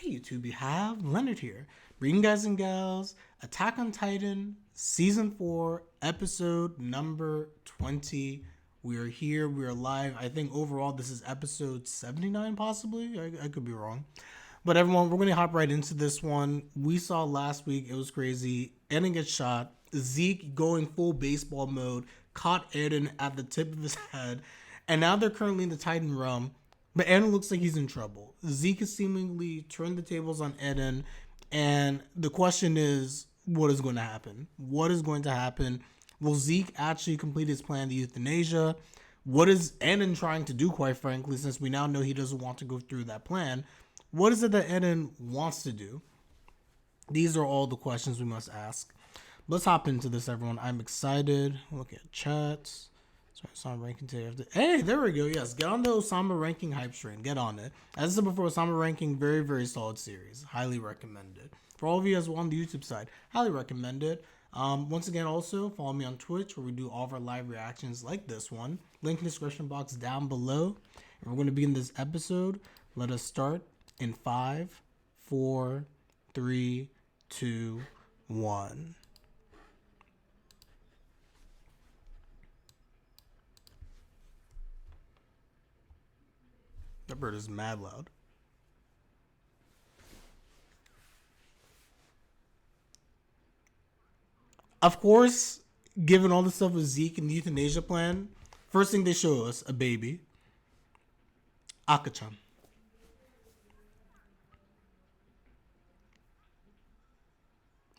Hey YouTube, you have Leonard here, bringing guys and gals Attack on Titan Season 4, Episode number 20. We are here, we are live. I think overall this is episode 79 possibly, I could be wrong. But everyone, we're going to hop right into this one. We saw last week, it was crazy. Eren gets shot, Zeke going full baseball mode, caught Eren at the tip of his head, and now they're currently in the Titan realm. But Eren looks like he's in trouble. Zeke has seemingly turned the tables on Eren, and the question is, what is going to happen? What is going to happen? Will Zeke actually complete his plan, the euthanasia? What is Eren trying to do, quite frankly, since we now know he doesn't want to go through that plan? What is it that Eren wants to do? These are all the questions we must ask. Let's hop into this, everyone. I'm excited. Look at chats. Osama ranking today. Hey, there we go. Yes, get on the Osama ranking hype train. Get on it. As I said before, Osama ranking, very, very solid series. Highly recommended. For all of you as well on the YouTube side, highly recommended. Once again, also follow me on Twitch where we do all of our live reactions like this one. Link in the description box down below. And we're going to begin this episode. Let us start in 5, 4, 3, 2, 1. That bird is mad loud. Of course, given all the stuff with Zeke and the euthanasia plan, first thing they show us, a baby. Akachan.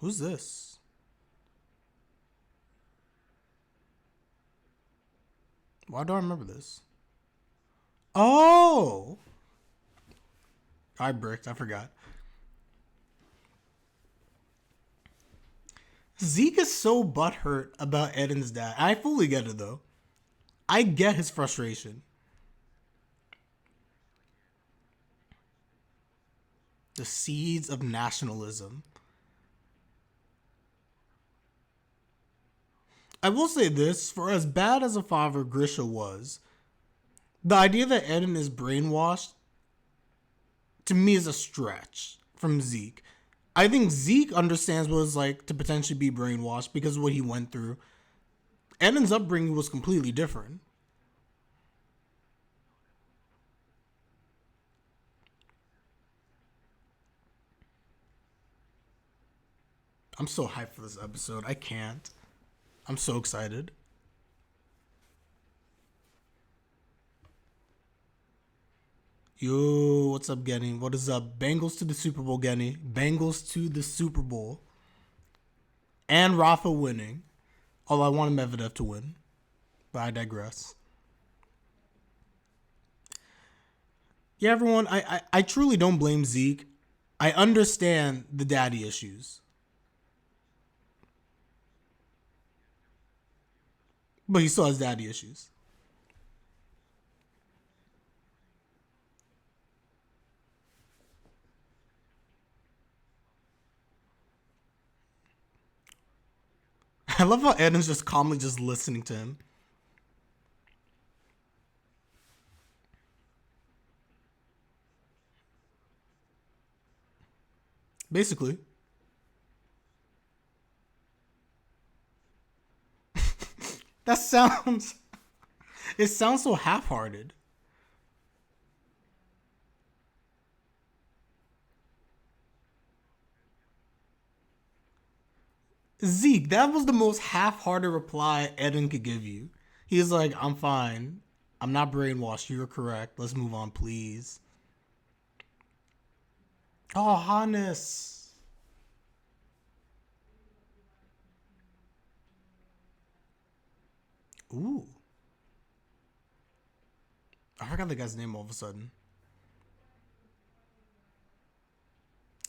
Who's this? Why do I remember this? Oh! I bricked. I forgot. Zeke is so butthurt about Eren's dad. I fully get it, though. I get his frustration. The seeds of nationalism. I will say this, for as bad as a father Grisha was, the idea that Eren is brainwashed, to me, is a stretch from Zeke. I think Zeke understands what it's like to potentially be brainwashed because of what he went through. Eren's upbringing was completely different. I'm so hyped for this episode. I can't. I'm so excited. Yo, what's up, Genny? What is up? Bengals to the Super Bowl, Genny. Bengals to the Super Bowl. And Rafa winning. Although I want Medvedev to win. But I digress. Yeah, everyone, I truly don't blame Zeke. I understand the daddy issues. But he still has daddy issues. I love how Eden's just calmly just listening to him. Basically. That sounds... It sounds so half-hearted. Zeke, that was the most half-hearted reply Eren could give you. He's like, I'm fine. I'm not brainwashed. You're correct. Let's move on, please. Oh, Hannes. Ooh. I forgot the guy's name all of a sudden.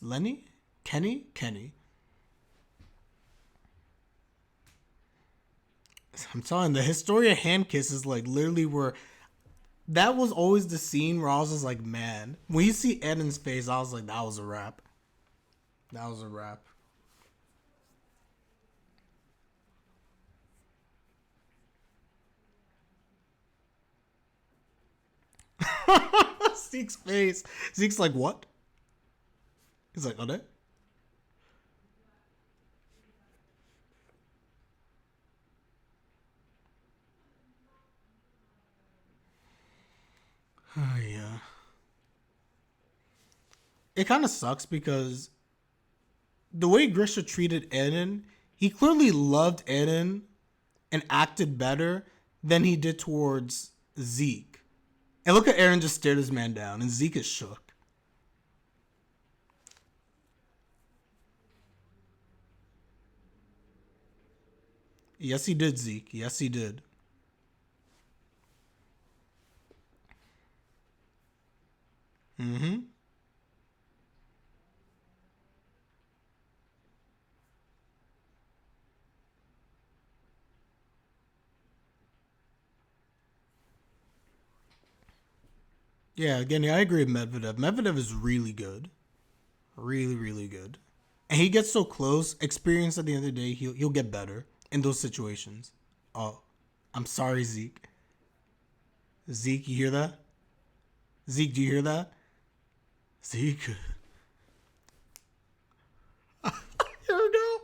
Lenny? Kenny? Kenny. I'm telling you, the Historia hand kiss is like literally where that was always the scene where I was just like, man, when you see Eden's face, I was like, that was a wrap. That was a wrap. Zeke's face. Zeke's like, what? He's like, oh, that? Oh, yeah. It kind of sucks because the way Grisha treated Eren, he clearly loved Eren and acted better than he did towards Zeke. And look at Eren just stared his man down, and Zeke is shook. Yes, he did, Zeke. Yes, he did. Mm-hmm. Yeah, again, I agree with Medvedev. Medvedev is really good. Really, really good. And he gets so close. Experience at the end of the day, he'll get better in those situations. Oh, I'm sorry, Zeke. Zeke, you hear that? Zeke, do you hear that? Zeke. Here we go.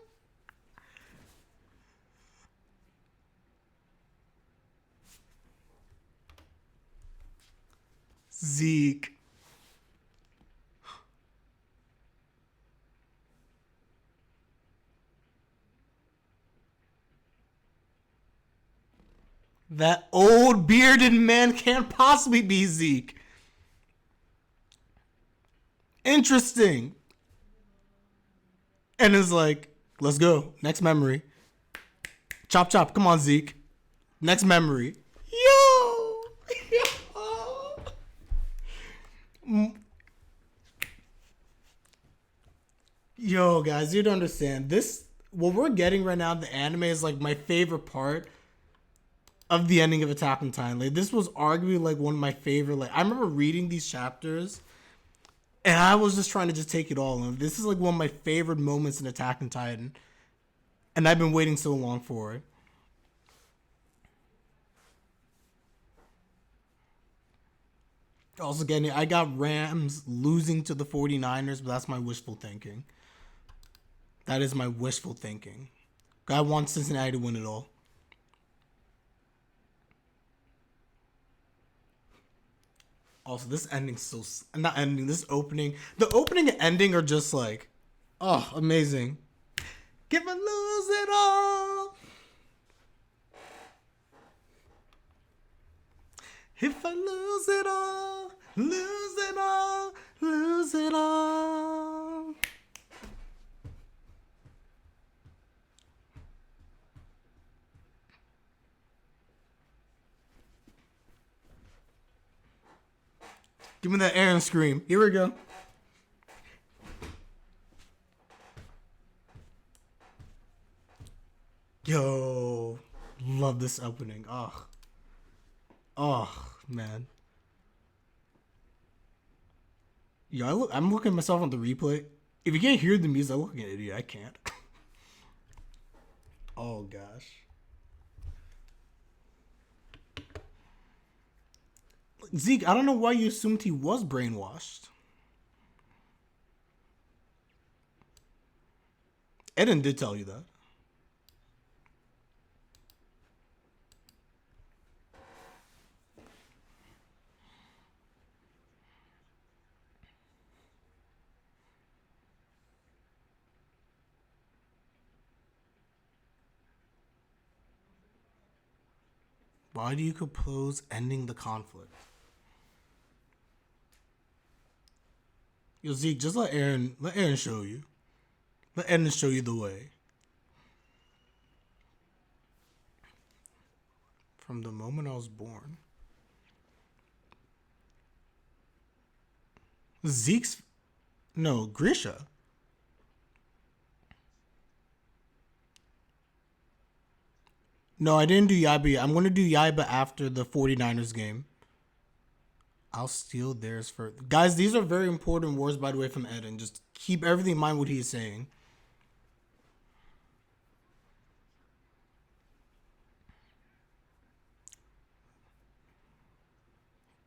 Zeke. That old bearded man can't possibly be Zeke. Interesting. And it's like, let's go. Next memory. Chop chop. Come on, Zeke. Next memory. Yo! Yo! Yo, guys, you don't understand. This, what we're getting right now, the anime is like my favorite part of the ending of Attack on Titan. Like, this was arguably like one of my favorite. Like, I remember reading these chapters and I was just trying to just take it all in. This is like one of my favorite moments in Attack on Titan. And I've been waiting so long for it. Also, getting I got Rams losing to the 49ers, but that's my wishful thinking. That is my wishful thinking. I want Cincinnati to win it all. Also, this ending so not ending. This opening, the opening and ending are just like, oh, amazing. Give and lose it all. If I lose it all, lose it all, lose it all. Give me that Eren scream. Here we go. Yo, love this opening. Oh, oh man. Yo, I'm looking at myself on the replay. If you can't hear the music, I look like an idiot. I can't. Oh gosh. Zeke, I don't know why you assumed he was brainwashed. Eden did tell you that. Why do you propose ending the conflict? Yo, Zeke, just let Eren show you. Let Eren show you the way. From the moment I was born. Zeke's, no, Grisha. No, I didn't do Yaiba yet. I'm going to do Yaiba after the 49ers game. I'll steal theirs for... Guys, these are very important words, by the way, from Eden. Just keep everything in mind what he's saying.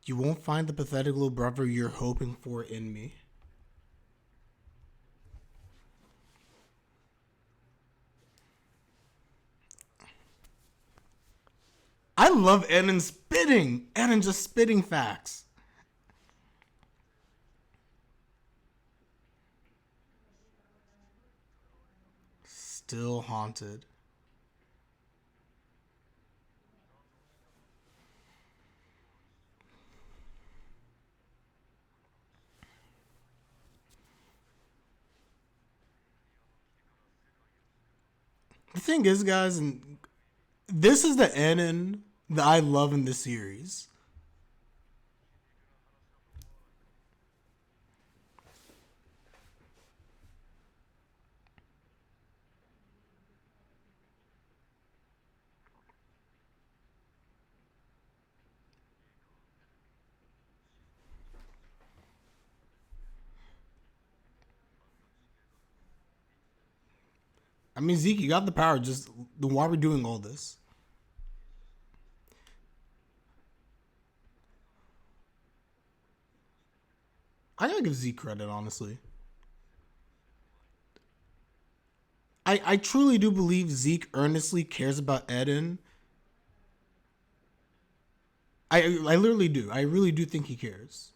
You won't find the pathetic little brother you're hoping for in me. love Eren spitting. Eren just spitting facts. Still haunted. The thing is, guys, and this is the Eren that I love in this series. I mean, Zeke, you got the power. Just why are we doing all this? I gotta give Zeke credit, honestly. I truly do believe Zeke earnestly cares about Eren. I literally do. I really do think he cares.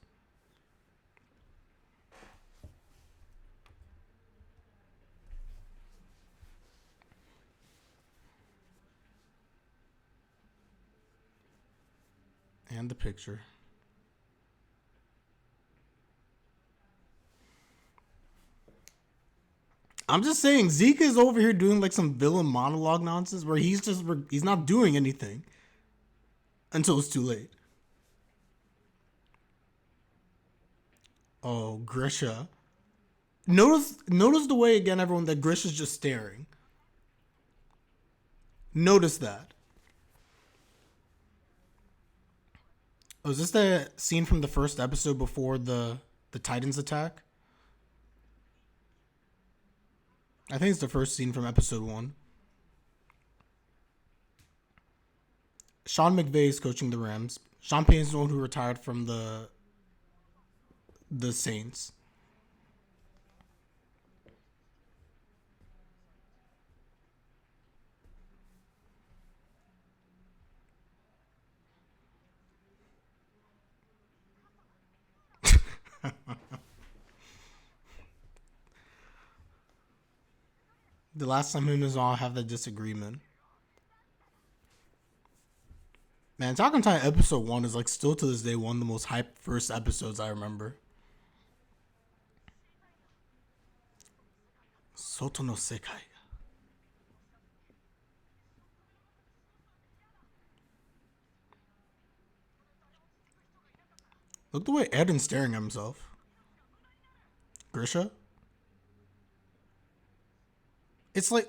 And the picture. I'm just saying, Zeke is over here doing like some villain monologue nonsense where he's not doing anything until it's too late. Oh, Grisha. Notice the way again, everyone, that Grisha's just staring. Notice that. Oh, is this the scene from the first episode before the Titans attack? I think it's the first scene from episode 1. Sean McVay is coaching the Rams. Sean Payton's the one who retired from the Saints. The last time him and Zon have that disagreement. Man, Attack on Titan episode 1 is like still to this day one of the most hyped first episodes I remember. Soto no Sekai. Look the way Eden's staring at himself. Grisha? It's like...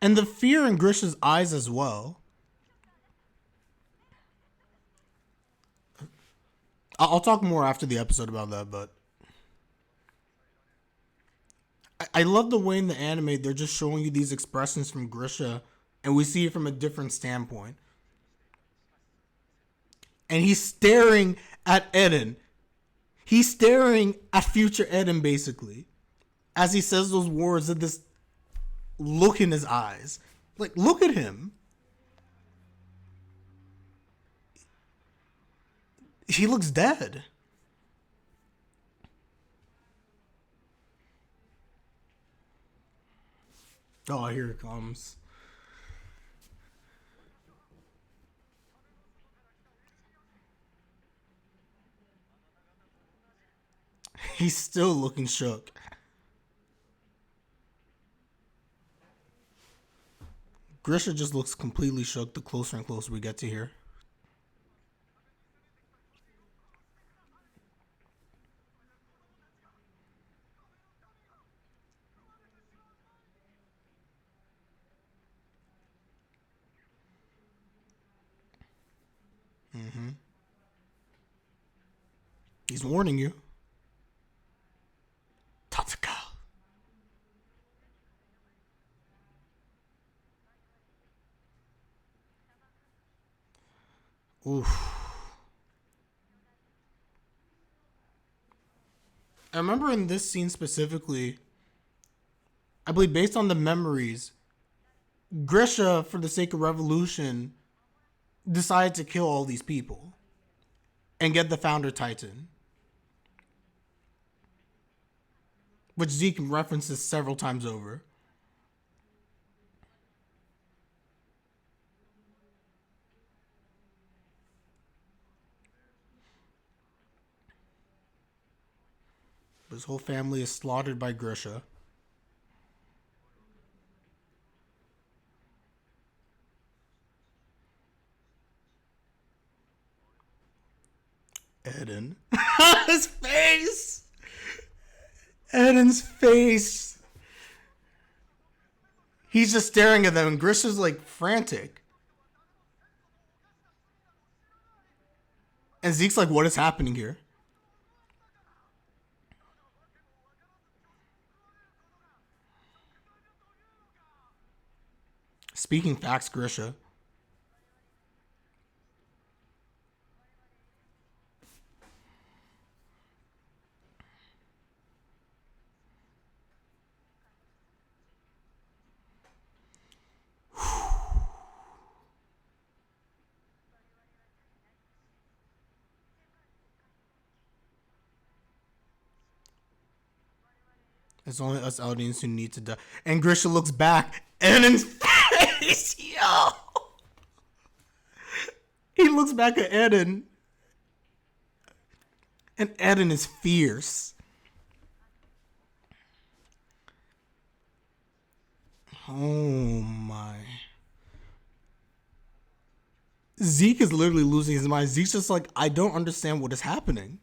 And the fear in Grisha's eyes as well. I'll talk more after the episode about that, but... I love the way in the anime they're just showing you these expressions from Grisha, and we see it from a different standpoint. And he's staring at Eren. He's staring at future Eren, basically. As he says those words with this look in his eyes. Like, look at him. He looks dead. Oh, here it comes. He's still looking shook. Grisha just looks completely shook the closer and closer we get to here. Mm-hmm. He's warning you. Tatsuka. Oof. I remember in this scene specifically, I believe based on the memories, Grisha, for the sake of revolution, decide to kill all these people and get the Founder Titan, which Zeke references several times over. His whole family is slaughtered by Grisha. Eren. His face! Eren's face! He's just staring at them, and Grisha's like frantic. And Zeke's like, what is happening here? Speaking facts, Grisha. It's only us audience who need to die. And Grisha looks back, and in his face, yo! He looks back at Eren, and Eren is fierce. Oh my. Zeke is literally losing his mind. Zeke's just like, I don't understand what is happening.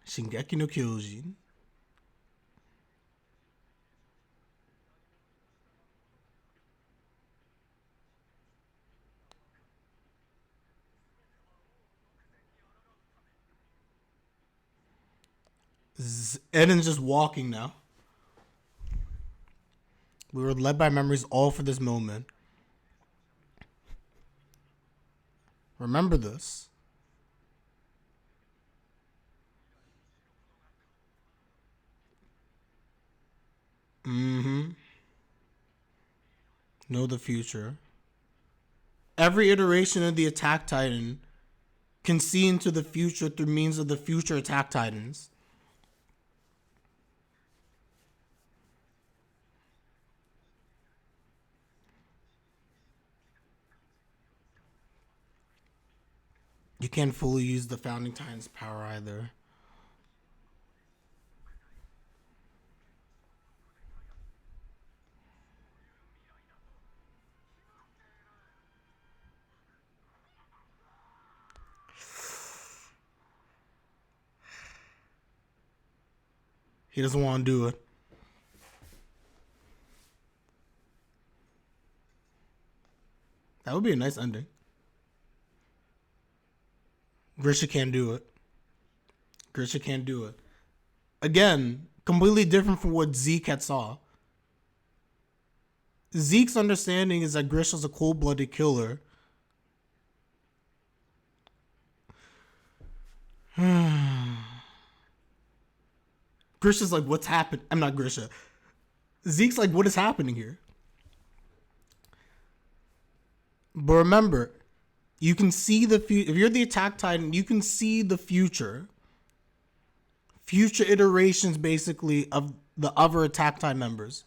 Shingeki no Kyoujin. Eden's just walking now. We were led by memories all for this moment. Remember this. Mm-hmm. Know the future. Every iteration of the Attack Titan can see into the future through means of the future Attack Titans. You can't fully use the Founding Titan's power either. He doesn't want to do it. That would be a nice ending. Grisha can't do it. Grisha can't do it. Again, completely different from what Zeke had saw. Zeke's understanding is that Grisha's a cold-blooded killer. Grisha's like, what's happened? I'm not Grisha. Zeke's like, what is happening here? But remember, you can see the future. If you're the Attack Titan, you can see the future. Future iterations, basically, of the other Attack Titan members.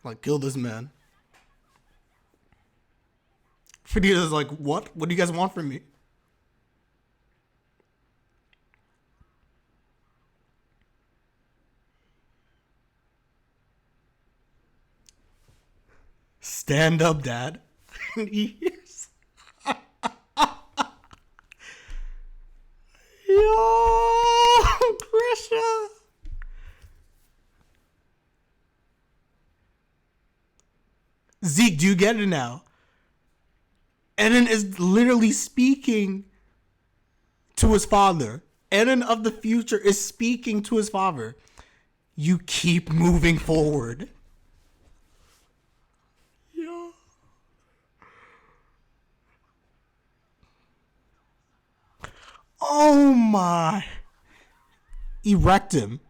Like, kill this man. Vegeta's like, what? What do you guys want from me? Stand up, Dad. And he hears. Yo, Grisha. Zeke, do you get it now? Eren is literally speaking to his father. Eren of the future is speaking to his father. You keep moving forward. Yeah. Oh my. Erect him.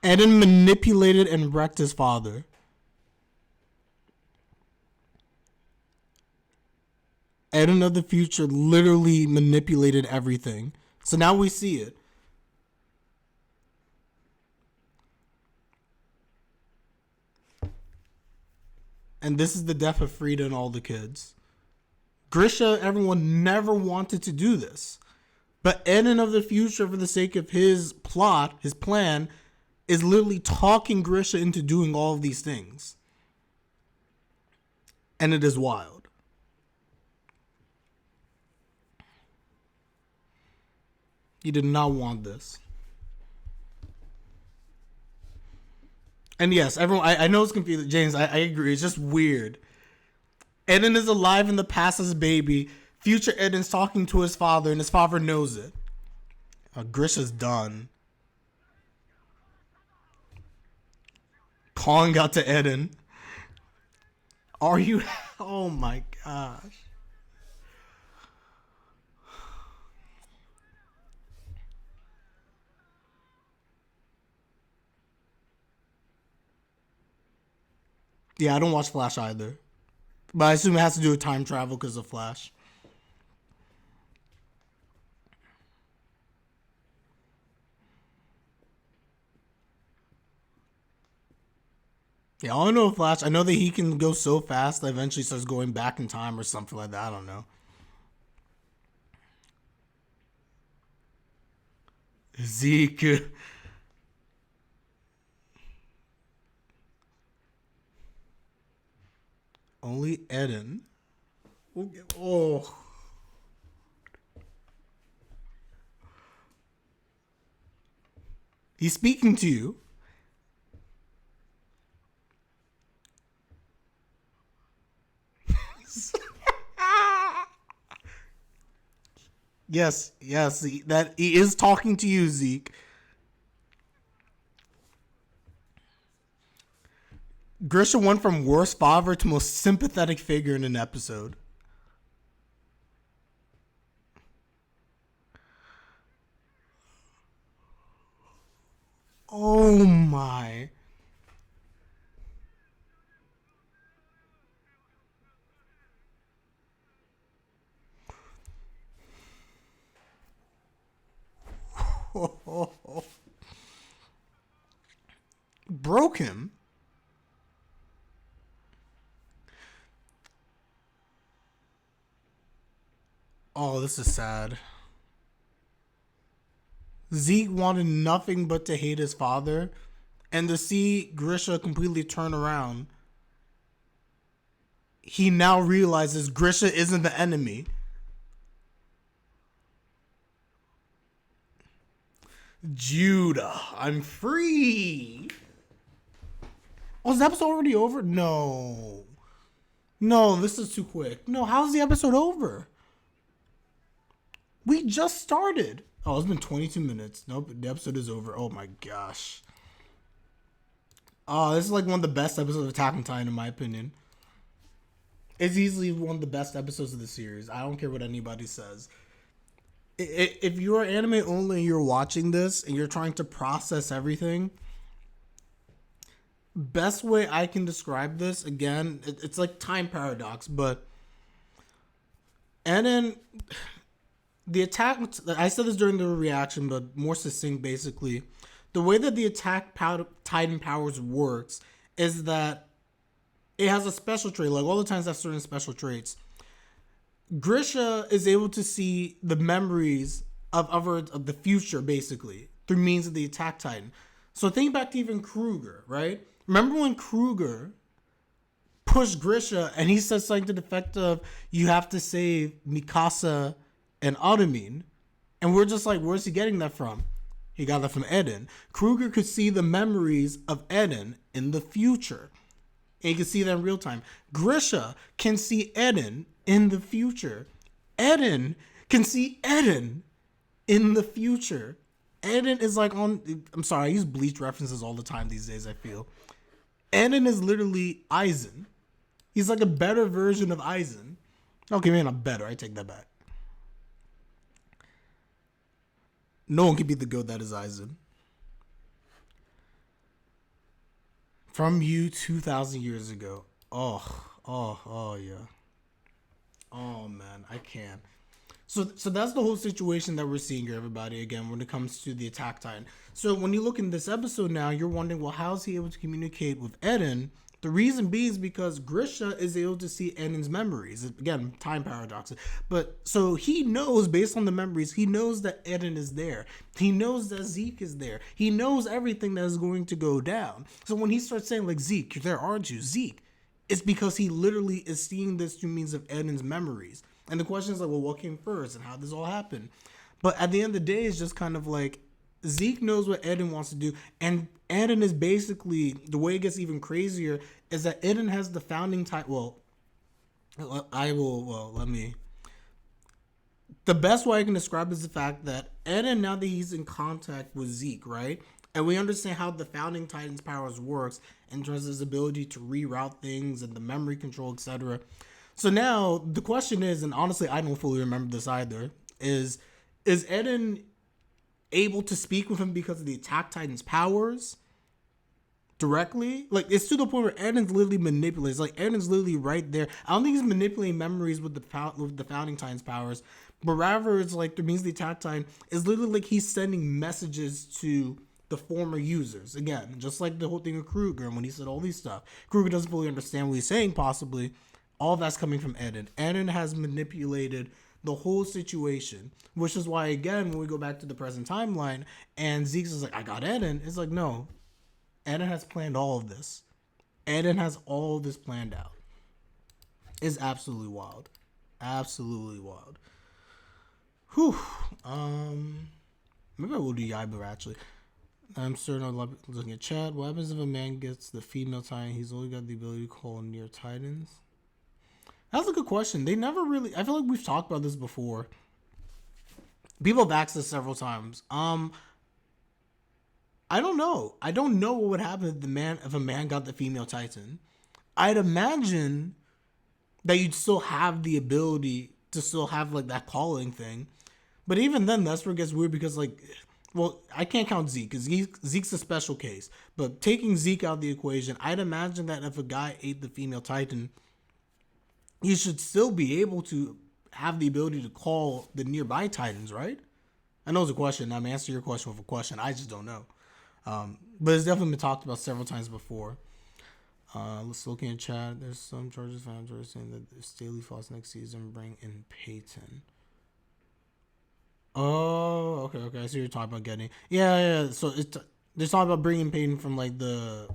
Eren manipulated and wrecked his father. Eren of the future literally manipulated everything. So now we see it. And this is the death of Frida and all the kids. Grisha, everyone never wanted to do this. But Eren of the future, for the sake of his plot, his plan, is literally talking Grisha into doing all of these things. And it is wild. He did not want this. And yes, everyone, I know it's confusing. James, I agree. It's just weird. Eren is alive in the past as a baby. Future Eren's talking to his father, and his father knows it. Grisha's done. Calling out to Eren. Are you... Oh my gosh. Yeah, I don't watch Flash either. But I assume it has to do with time travel because of Flash. Yeah, all I know of Flash, I know that he can go so fast that eventually starts going back in time or something like that. I don't know. Zeke. Only Eren. Oh. He's speaking to you. Yes, that he is talking to you, Zeke. Grisha went from worst father to most sympathetic figure in an episode. Oh my. Broke him. Oh, this is sad. Zeke wanted nothing but to hate his father, and to see Grisha completely turn around, he now realizes Grisha isn't the enemy. Judah, I'm free. Oh, is the episode already over? No. No, this is too quick. No, how's the episode over? We just started. Oh, it's been 22 minutes. Nope, the episode is over. Oh my gosh. Oh, this is like one of the best episodes of Attack on Titan in my opinion. It's easily one of the best episodes of the series. I don't care what anybody says. If you're anime only and you're watching this and you're trying to process everything, best way I can describe this, again, it's like time paradox, but Eren, the attack, I said this during the reaction, but more succinct basically, the way that the attack Titan powers works is that it has a special trait, like all the times have certain special traits. Grisha is able to see the memories of the future, basically, through means of the Attack Titan. So think back to even Kruger, right? Remember when Kruger pushed Grisha and he said something to the effect of, you have to save Mikasa and Armin. And we're just like, where's he getting that from? He got that from Eren. Kruger could see the memories of Eren in the future. And you can see that in real time. Grisha can see Eren in the future. Eren can see Eren in the future. Eren is like on... I'm sorry, I use Bleach references all the time these days, I feel. Eren is literally Aizen. He's like a better version of Aizen. Okay, maybe not better. I take that back. No one can beat the goat that is Aizen. From you 2,000 years ago. Oh, yeah. Oh, man, I can't. So that's the whole situation that we're seeing here, everybody. Again, when it comes to the Attack Titan. So when you look in this episode now, you're wondering, well, how's he able to communicate with Eren? The reason being is because Grisha is able to see Eren's memories. Again, time paradoxes. But so he knows, based on the memories, he knows that Eren is there. He knows that Zeke is there. He knows everything that is going to go down. So when he starts saying, like, Zeke, you're there, aren't you? Zeke. It's because he literally is seeing this through means of Eden's memories. And the question is like, well, what came first and how did this all happen? But at the end of the day, it's just kind of like Zeke knows what Eden wants to do. And Eden is basically, the way it gets even crazier is that Eden has the founding title. Let me. The best way I can describe is the fact that Eden, now that he's in contact with Zeke, right? And we understand how the founding Titan's powers works in terms of his ability to reroute things and the memory control, etc. So now the question is, and honestly, I don't fully remember this either, is Eren able to speak with him because of the Attack Titan's powers directly? Like, it's to the point where Eren's literally manipulates. Like, Eren's literally right there. I don't think he's manipulating memories with the founding Titan's powers, but rather it's like there means the Attack Titan is literally like he's sending messages to the former users. Again, just like the whole thing with Kruger when he said all these stuff. Kruger doesn't fully understand what he's saying, possibly. All that's coming from Eren. Eren has manipulated the whole situation, which is why, again, when we go back to the present timeline, and Zeke is like, I got Eren. It's like, no, Eren has planned all of this. Eren has all of this planned out. It's absolutely wild. Absolutely wild. Whew. Maybe I will do Yaiba, actually. I'm certain I'm looking at chat. What happens if a man gets the female titan? He's only got the ability to call near titans. That's a good question. They never really. I feel like we've talked about this before. People have asked this several times. I don't know. I don't know what would happen if a man got the female titan. I'd imagine that you'd still have the ability to still have like that calling thing, but even then, that's where it gets weird because like. Well, I can't count Zeke because Zeke's a special case. But taking Zeke out of the equation, I'd imagine that if a guy ate the female Titan, he should still be able to have the ability to call the nearby Titans, right? I know it's a question. I'm answering your question with a question. I just don't know. But it's definitely been talked about several times before. Let's look in chat. There's some charges found saying that Staley falls next season bring in Peyton. Oh, okay. I see what you're talking about getting. Yeah. So they're talking about bringing Peyton from like the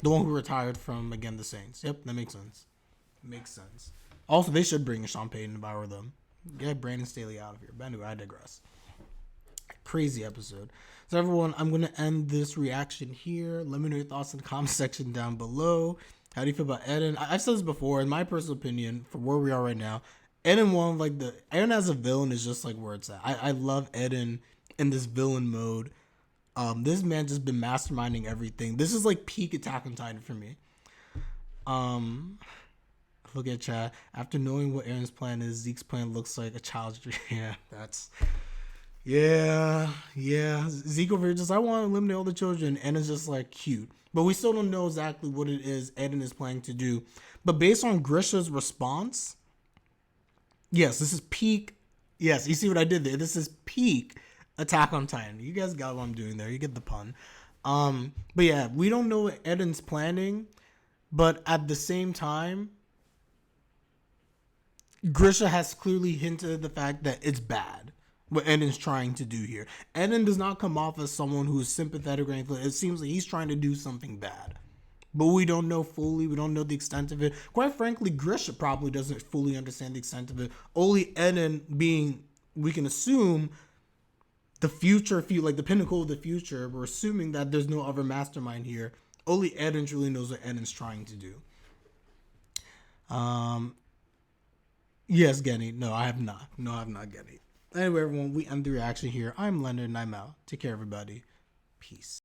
one who retired from again the Saints. Yep, that makes sense. Also, they should bring Sean Payton if I were them. Get Brandon Staley out of here. But anyway, I digress. Crazy episode. So everyone, I'm gonna end this reaction here. Let me know your thoughts in the comment section down below. How do you feel about Eren? I've said this before. In my personal opinion, for where we are right now. Eren one like Eren as a villain is just like where it's at. I love Eren in this villain mode. This man just been masterminding everything. This is like peak Attack on Titan for me. Look at chat. After knowing what Eren's plan is, Zeke's plan looks like a child's dream. Yeah. Zeke over here just I want to eliminate all the children, and it's just like cute. But we still don't know exactly what it is Eren is planning to do. But based on Grisha's response. Yes, this is peak. Yes, you see what I did there. This is peak Attack on Titan. You guys got what I'm doing there. You get the pun. But yeah, we don't know what Eden's planning, but at the same time, Grisha has clearly hinted at the fact that it's bad what Eden's trying to do here. Eden does not come off as someone who is sympathetic or anything. It seems like he's trying to do something bad. But we don't know fully. We don't know the extent of it. Quite frankly, Grisha probably doesn't fully understand the extent of it. Only Eren being, we can assume, the future, like the pinnacle of the future. We're assuming that there's no other mastermind here. Only Eren truly knows what Eden's trying to do. Yes, Genny. No, I have not. Genny. Anyway, everyone, we end the reaction here. I'm Leonard, and I'm out. Take care, everybody. Peace.